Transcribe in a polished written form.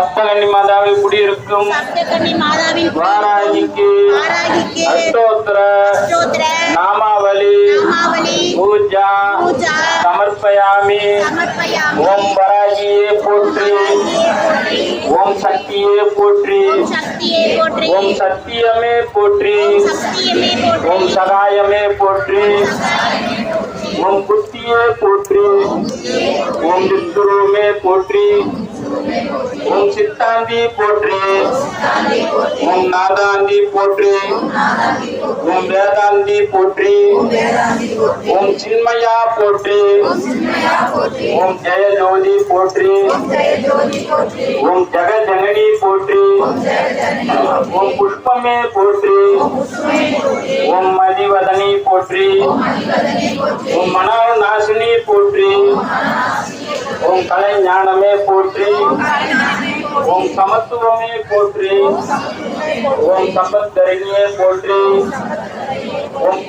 சப்தகன்னி மாதாவில் குடியிருக்கும் வாராகிக்கு அஷ்டோத்திர நாமாவளி பூஜா சமர்ப்பயாமி. ஓம் வராகியே போற்றி, ஓம் சக்தியே போற்றி, ஓம் சத்தியமே போற்றி, ஓம் சகாயமே போற்றி, ஓம் புத்தியே போற்றி, ஓம் வித்துருமே போற்றி, ஓம் சித்தாந்தி போற்றி, ஓம் நாதாந்தி போற்றி, ஓம் வேதாந்தி போற்றி, ஓம் சின்மயா போற்றி, ஓம் ஜெயஜோதி போற்றி, ஓம் ஜெகஜனனி போற்றி, ஓம் புஷ்பமே போற்றி, ஓம் மதிவதனி போற்றி, ஓம் மனோநாசினி போற்றி, ஓம் கலை ஞானமே போற்றி, ஓம் சமத்துவமே போற்றி, ஓம் சம்பத்தரிணியே போற்றி, ஓம்